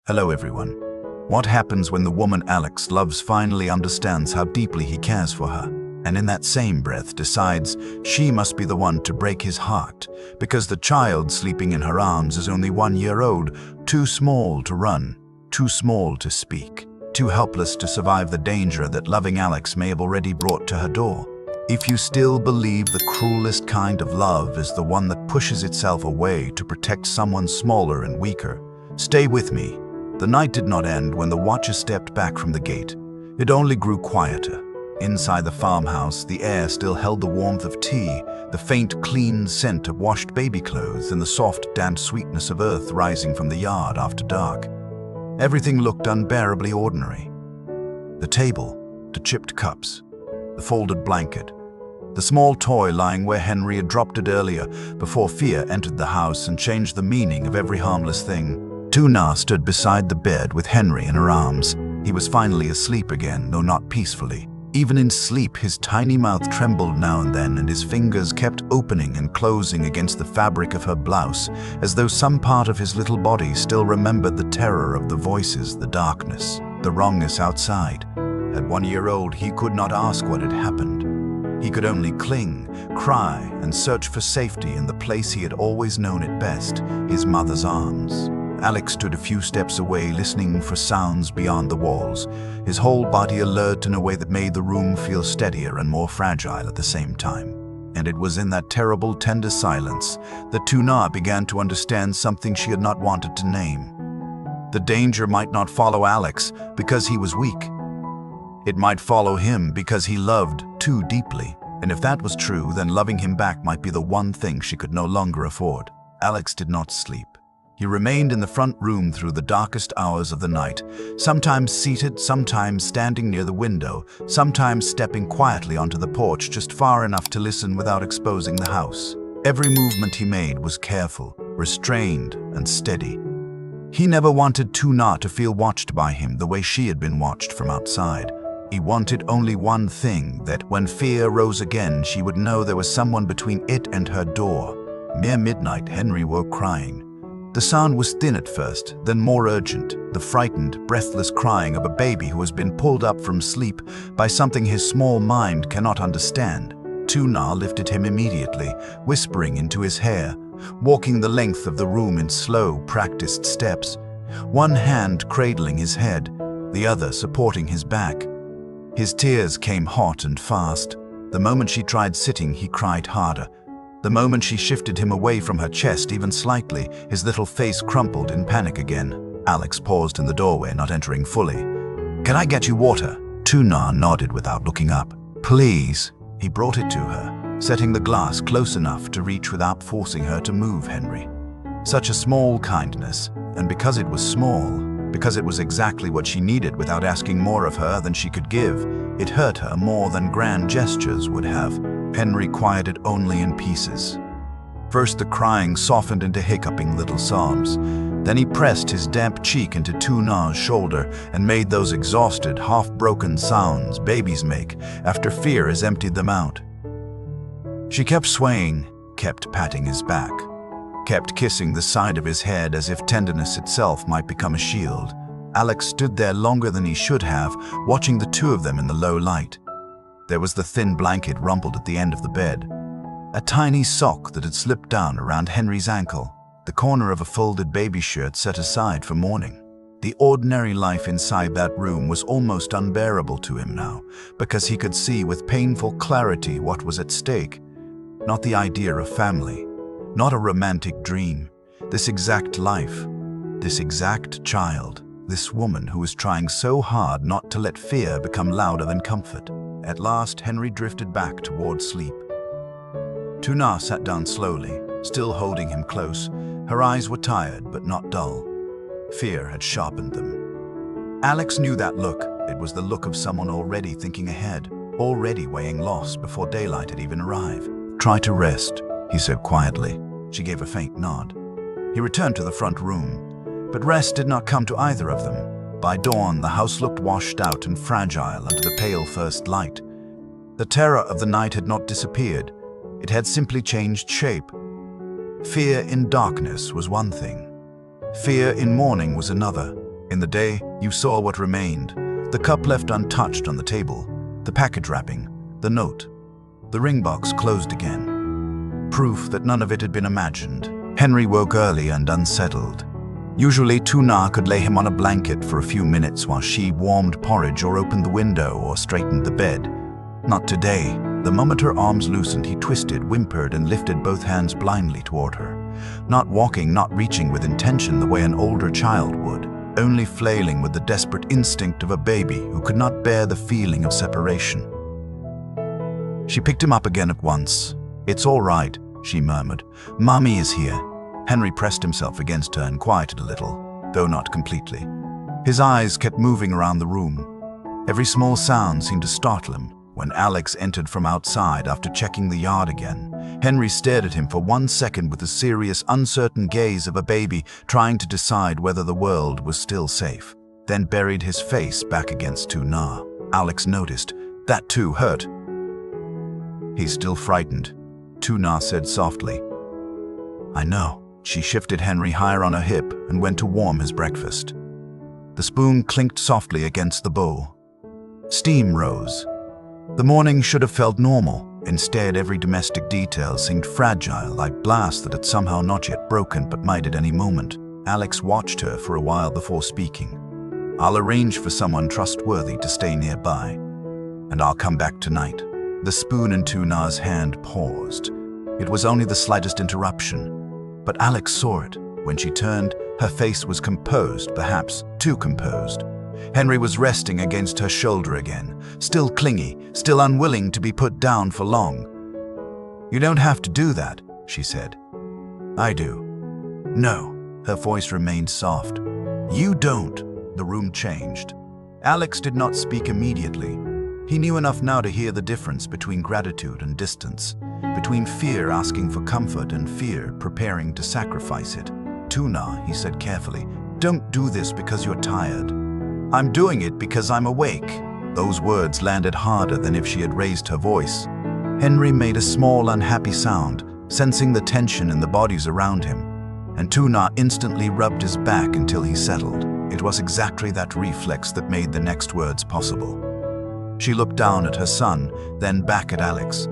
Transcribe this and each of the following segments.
Hello everyone. What happens when the woman Alex loves finally understands how deeply he cares for her, and in that same breath decides she must be the one to break his heart, because the child sleeping in her arms is only 1 year old, too small to run, too small to speak, too helpless to survive the danger that loving Alex may have already brought to her door? If you still believe the cruelest kind of love is the one that pushes itself away to protect someone smaller and weaker, stay with me. The night did not end when the watcher stepped back from the gate. It only grew quieter. Inside the farmhouse, the air still held the warmth of tea, the faint, clean scent of washed baby clothes, and the soft, damp sweetness of earth rising from the yard after dark. Everything looked unbearably ordinary. The table, the chipped cups, the folded blanket, the small toy lying where Henry had dropped it earlier before fear entered the house and changed the meaning of every harmless thing. Tuna stood beside the bed with Henry in her arms. He was finally asleep again, though not peacefully. Even in sleep, his tiny mouth trembled now and then, and his fingers kept opening and closing against the fabric of her blouse, as though some part of his little body still remembered the terror of the voices, the darkness, the wrongness outside. At 1 year old, he could not ask what had happened. He could only cling, cry, and search for safety in the place he had always known it best, his mother's arms. Alex stood a few steps away, listening for sounds beyond the walls, his whole body alert in a way that made the room feel steadier and more fragile at the same time. And it was in that terrible, tender silence that Tuna began to understand something she had not wanted to name. The danger might not follow Alex because he was weak. It might follow him because he loved too deeply. And if that was true, then loving him back might be the one thing she could no longer afford. Alex did not sleep. He remained in the front room through the darkest hours of the night, sometimes seated, sometimes standing near the window, sometimes stepping quietly onto the porch just far enough to listen without exposing the house. Every movement he made was careful, restrained, and steady. He never wanted Tuna to feel watched by him the way she had been watched from outside. He wanted only one thing, that when fear rose again, she would know there was someone between it and her door. Near midnight, Henry woke crying. The sound was thin at first, then more urgent, the frightened, breathless crying of a baby who has been pulled up from sleep by something his small mind cannot understand. Tuna lifted him immediately, whispering into his hair, walking the length of the room in slow, practiced steps, one hand cradling his head, the other supporting his back. His tears came hot and fast. The moment she tried sitting, he cried harder. The moment she shifted him away from her chest even slightly, his little face crumpled in panic again. Alex paused in the doorway, not entering fully. "Can I get you water?" Tuna nodded without looking up. "Please." He brought it to her, setting the glass close enough to reach without forcing her to move Henry. Such a small kindness, and because it was small, because it was exactly what she needed without asking more of her than she could give, it hurt her more than grand gestures would have. Henry quieted only in pieces. First the crying softened into hiccuping little sobs. Then he pressed his damp cheek into Tuna's shoulder and made those exhausted, half-broken sounds babies make after fear has emptied them out. She kept swaying, kept patting his back, kept kissing the side of his head as if tenderness itself might become a shield. Alex stood there longer than he should have, watching the two of them in the low light. There was the thin blanket rumpled at the end of the bed, a tiny sock that had slipped down around Henry's ankle, the corner of a folded baby shirt set aside for mourning. The ordinary life inside that room was almost unbearable to him now, because he could see with painful clarity what was at stake. Not the idea of family, not a romantic dream. This exact life, this exact child, this woman who was trying so hard not to let fear become louder than comfort. At last, Henry drifted back toward sleep. Tuna sat down slowly, still holding him close. Her eyes were tired, but not dull. Fear had sharpened them. Alex knew that look. It was the look of someone already thinking ahead, already weighing loss before daylight had even arrived. "Try to rest," he said quietly. She gave a faint nod. He returned to the front room, but rest did not come to either of them. By dawn, the house looked washed out and fragile under the pale first light. The terror of the night had not disappeared. It had simply changed shape. Fear in darkness was one thing. Fear in morning was another. In the day, you saw what remained. The cup left untouched on the table, the package wrapping, the note. The ring box closed again. Proof that none of it had been imagined. Henry woke early and unsettled. Usually, Tuna could lay him on a blanket for a few minutes while she warmed porridge or opened the window or straightened the bed. Not today. The moment her arms loosened, he twisted, whimpered, and lifted both hands blindly toward her. Not walking, not reaching with intention the way an older child would, only flailing with the desperate instinct of a baby who could not bear the feeling of separation. She picked him up again at once. "It's all right," she murmured. "Mommy is here." Henry pressed himself against her and quieted a little, though not completely. His eyes kept moving around the room. Every small sound seemed to startle him. When Alex entered from outside after checking the yard again, Henry stared at him for 1 second with the serious, uncertain gaze of a baby trying to decide whether the world was still safe, then buried his face back against Tuna. Alex noticed. That too hurt. "He's still frightened," Tuna said softly. "I know." She shifted Henry higher on her hip and went to warm his breakfast. The spoon clinked softly against the bowl. Steam rose. The morning should have felt normal. Instead, every domestic detail seemed fragile, like glass that had somehow not yet broken but might at any moment. Alex watched her for a while before speaking. "I'll arrange for someone trustworthy to stay nearby, and I'll come back tonight." The spoon in Tuna's hand paused. It was only the slightest interruption, but Alex saw it. When she turned, her face was composed, perhaps too composed. Henry was resting against her shoulder again, still clingy, still unwilling to be put down for long. "You don't have to do that," she said. "I do." "No." Her voice remained soft. "You don't." The room changed. Alex did not speak immediately. He knew enough now to hear the difference between gratitude and distance, between fear asking for comfort and fear preparing to sacrifice it. "Tuna," he said carefully, "don't do this because you're tired. I'm doing it because I'm awake." Those words landed harder than if she had raised her voice. Henry made a small, unhappy sound, sensing the tension in the bodies around him, and Tuna instantly rubbed his back until he settled. It was exactly that reflex that made the next words possible. She looked down at her son, then back at Alex.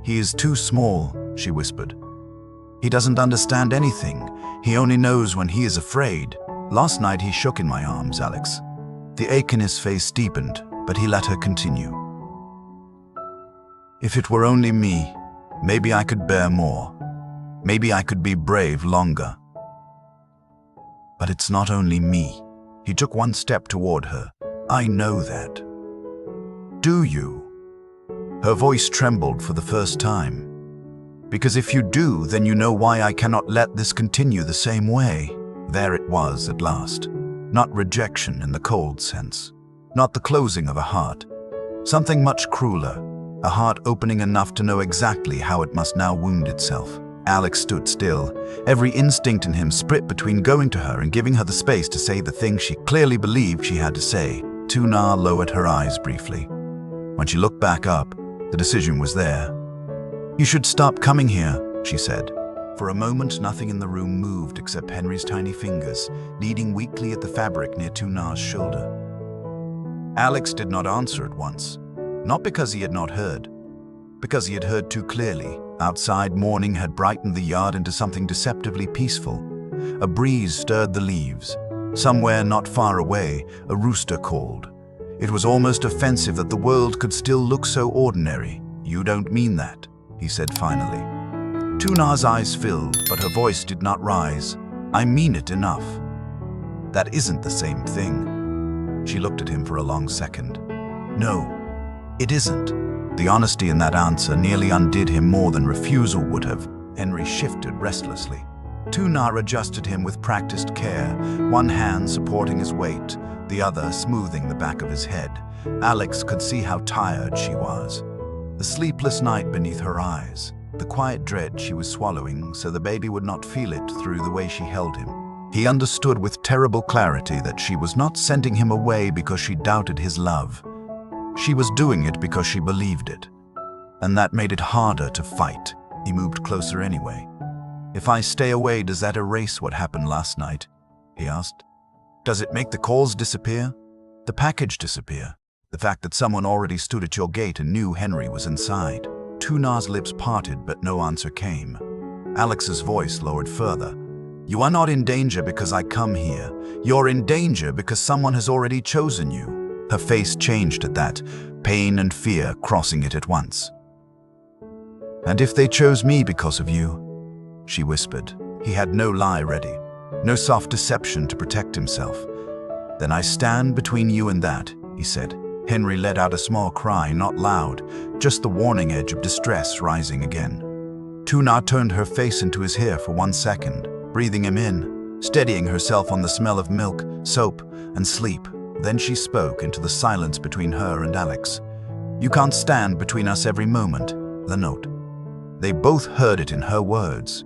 "He is too small," she whispered. "He doesn't understand anything. He only knows when he is afraid. Last night he shook in my arms, Alex." The ache in his face deepened, but he let her continue. "If it were only me, maybe I could bear more. Maybe I could be brave longer. But it's not only me." He took one step toward her. "I know that." "Do you?" Her voice trembled for the first time. "Because if you do, then you know why I cannot let this continue the same way." There it was at last. Not rejection in the cold sense. Not the closing of a heart. Something much crueler. A heart opening enough to know exactly how it must now wound itself. Alex stood still. Every instinct in him split between going to her and giving her the space to say the thing she clearly believed she had to say. Tuna lowered her eyes briefly. When she looked back up, the decision was there. "You should stop coming here," she said. For a moment, nothing in the room moved except Henry's tiny fingers, kneading weakly at the fabric near Tuna's shoulder. Alex did not answer at once. Not because he had not heard, because he had heard too clearly. Outside, morning had brightened the yard into something deceptively peaceful. A breeze stirred the leaves. Somewhere not far away, a rooster called. It was almost offensive that the world could still look so ordinary. "You don't mean that," he said finally. Tuna's eyes filled, but her voice did not rise. "I mean it enough." "That isn't the same thing." She looked at him for a long second. "No, it isn't." The honesty in that answer nearly undid him more than refusal would have. Henry shifted restlessly. Tuna adjusted him with practiced care, one hand supporting his weight, the other smoothing the back of his head. Alex could see how tired she was. The sleepless night beneath her eyes, the quiet dread she was swallowing so the baby would not feel it through the way she held him. He understood with terrible clarity that she was not sending him away because she doubted his love. She was doing it because she believed it. And that made it harder to fight. He moved closer anyway. "If I stay away, does that erase what happened last night?" he asked. Does it make the calls disappear? The package disappear? The fact that someone already stood at your gate and knew Henry was inside? Tunar's lips parted, but no answer came. Alex's voice lowered further. You are not in danger because I come here. You're in danger because someone has already chosen you. Her face changed at that, pain and fear crossing it at once. And if they chose me because of you, she whispered. He had no lie ready, no soft deception to protect himself. Then I stand between you and that, he said. Henry let out a small cry, not loud, just the warning edge of distress rising again. Tunar turned her face into his hair for 1 second, breathing him in, steadying herself on the smell of milk, soap, and sleep. Then she spoke into the silence between her and Alex. You can't stand between us every moment, the note. They both heard it in her words.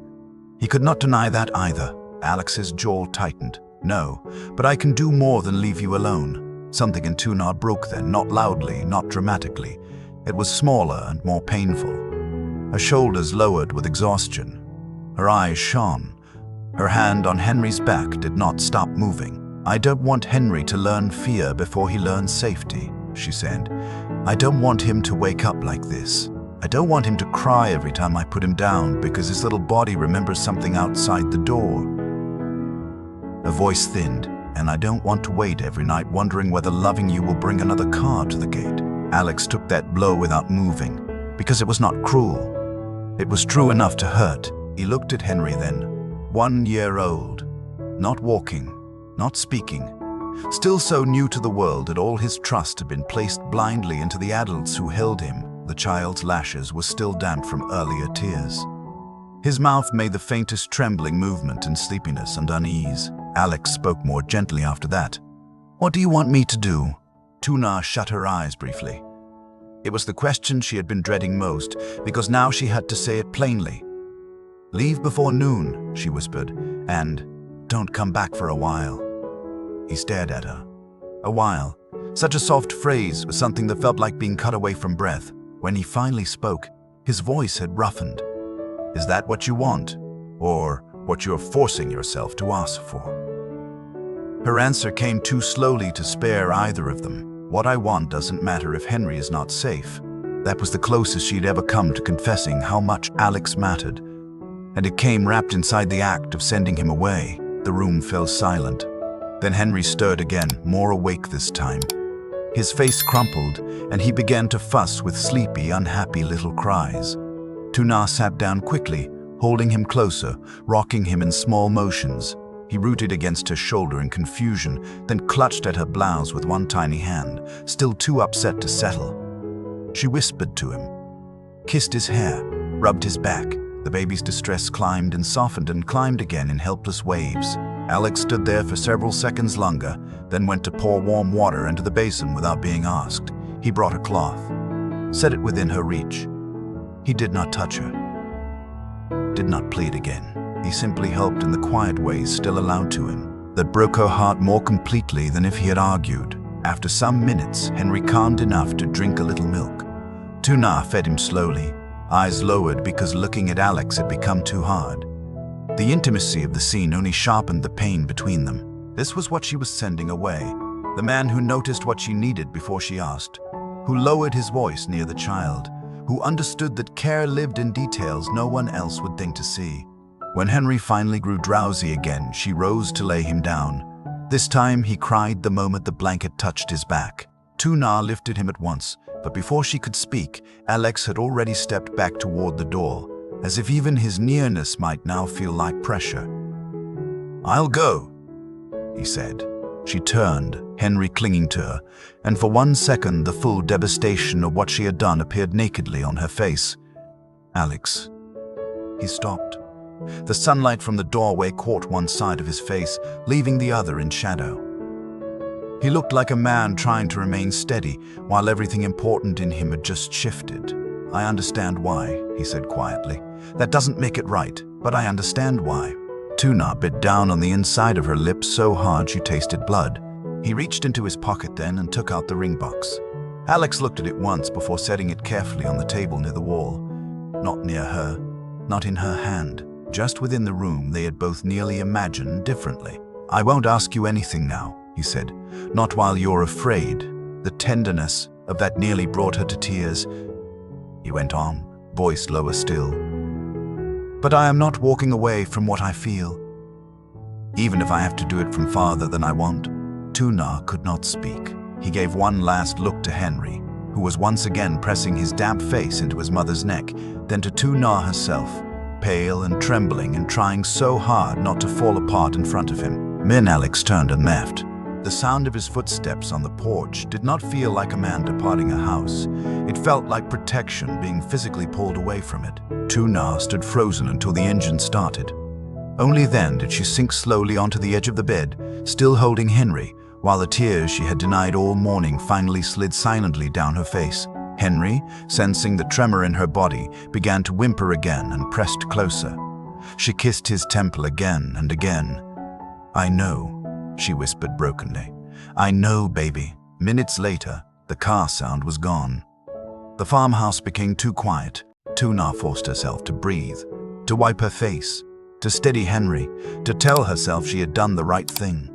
He could not deny that either. Alex's jaw tightened. No, but I can do more than leave you alone. Something in Tunar broke then, not loudly, not dramatically. It was smaller and more painful. Her shoulders lowered with exhaustion. Her eyes shone. Her hand on Henry's back did not stop moving. I don't want Henry to learn fear before he learns safety, she said. I don't want him to wake up like this. I don't want him to cry every time I put him down because his little body remembers something outside the door. Her voice thinned. And I don't want to wait every night wondering whether loving you will bring another car to the gate. Alex took that blow without moving, because it was not cruel. It was true enough to hurt. He looked at Henry then, 1 year old, not walking, not speaking, still so new to the world that all his trust had been placed blindly into the adults who held him. The child's lashes were still damp from earlier tears. His mouth made the faintest trembling movement in sleepiness and unease. Alex spoke more gently after that. What do you want me to do? Tunar shut her eyes briefly. It was the question she had been dreading most, because now she had to say it plainly. Leave before noon, she whispered, and don't come back for a while. He stared at her. A while. Such a soft phrase was something that felt like being cut away from breath. When he finally spoke, his voice had roughened. Is that what you want? Or what you're forcing yourself to ask for? Her answer came too slowly to spare either of them. What I want doesn't matter if Henry is not safe. That was the closest she'd ever come to confessing how much Alex mattered. And it came wrapped inside the act of sending him away. The room fell silent. Then Henry stirred again, more awake this time. His face crumpled, and he began to fuss with sleepy, unhappy little cries. Tunar sat down quickly, holding him closer, rocking him in small motions. He rooted against her shoulder in confusion, then clutched at her blouse with one tiny hand, still too upset to settle. She whispered to him, kissed his hair, rubbed his back. The baby's distress climbed and softened and climbed again in helpless waves. Alex stood there for several seconds longer, then went to pour warm water into the basin without being asked. He brought a cloth, set it within her reach. He did not touch her, did not plead again. He simply helped in the quiet ways still allowed to him, that broke her heart more completely than if he had argued. After some minutes, Henry calmed enough to drink a little milk. Tunar fed him slowly, eyes lowered because looking at Alex had become too hard. The intimacy of the scene only sharpened the pain between them. This was what she was sending away, the man who noticed what she needed before she asked, who lowered his voice near the child, who understood that care lived in details no one else would think to see. When Henry finally grew drowsy again, she rose to lay him down. This time he cried the moment the blanket touched his back. Tunar lifted him at once, but before she could speak, Alex had already stepped back toward the door, as if even his nearness might now feel like pressure. I'll go, he said. She turned, Henry clinging to her, and for 1 second the full devastation of what she had done appeared nakedly on her face. Alex. He stopped. The sunlight from the doorway caught one side of his face, leaving the other in shadow. He looked like a man trying to remain steady, while everything important in him had just shifted. I understand why, he said quietly. That doesn't make it right, but I understand why. Tunar bit down on the inside of her lips so hard she tasted blood. He reached into his pocket then and took out the ring box. Alex looked at it once before setting it carefully on the table near the wall. Not near her, not in her hand. Just within the room they had both nearly imagined differently. "I won't ask you anything now," he said. "Not while you're afraid." The tenderness of that nearly brought her to tears. He went on, voice lower still. "But I am not walking away from what I feel, even if I have to do it from farther than I want." Tuna could not speak. He gave one last look to Henry, who was once again pressing his damp face into his mother's neck, then to Tuna herself, pale and trembling and trying so hard not to fall apart in front of him. Then Alex turned and left. The sound of his footsteps on the porch did not feel like a man departing a house. It felt like protection being physically pulled away from it. Tuna stood frozen until the engine started. Only then did she sink slowly onto the edge of the bed, still holding Henry, while the tears she had denied all morning finally slid silently down her face. Henry, sensing the tremor in her body, began to whimper again and pressed closer. She kissed his temple again and again. "I know," she whispered brokenly. "I know, baby." Minutes later, the car sound was gone. The farmhouse became too quiet. Tuna forced herself to breathe, to wipe her face, to steady Henry, to tell herself she had done the right thing.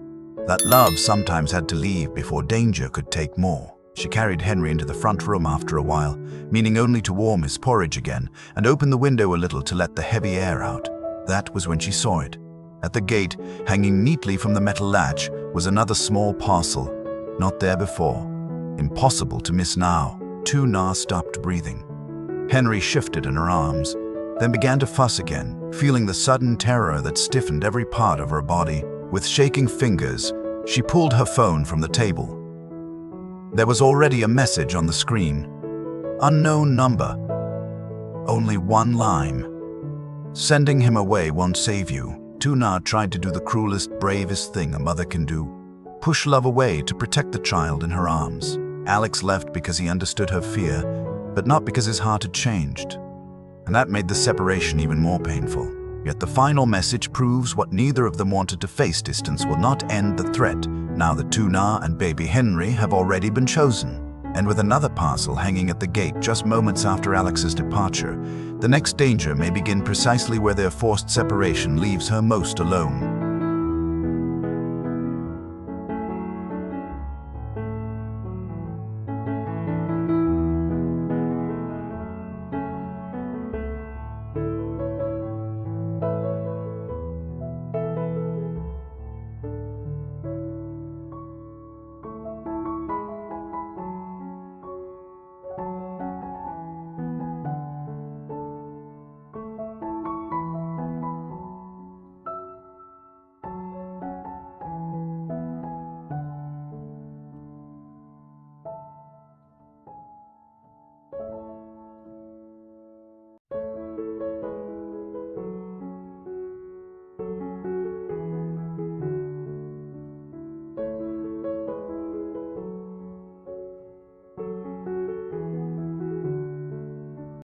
That love sometimes had to leave before danger could take more. She carried Henry into the front room after a while, meaning only to warm his porridge again and open the window a little to let the heavy air out. That was when she saw it. At the gate, hanging neatly from the metal latch, was another small parcel. Not there before. Impossible to miss now. Tuna stopped breathing. Henry shifted in her arms, then began to fuss again, feeling the sudden terror that stiffened every part of her body. With shaking fingers, she pulled her phone from the table. There was already a message on the screen. "Unknown number." Only one line. "Sending him away won't save you." Tuna tried to do the cruelest, bravest thing a mother can do. Push love away to protect the child in her arms. Alex left because he understood her fear, but not because his heart had changed. And that made the separation even more painful. Yet the final message proves what neither of them wanted to face. Distance will not end the threat, now that Tuna and baby Henry have already been chosen. And with another parcel hanging at the gate just moments after Alex's departure, the next danger may begin precisely where their forced separation leaves her most alone.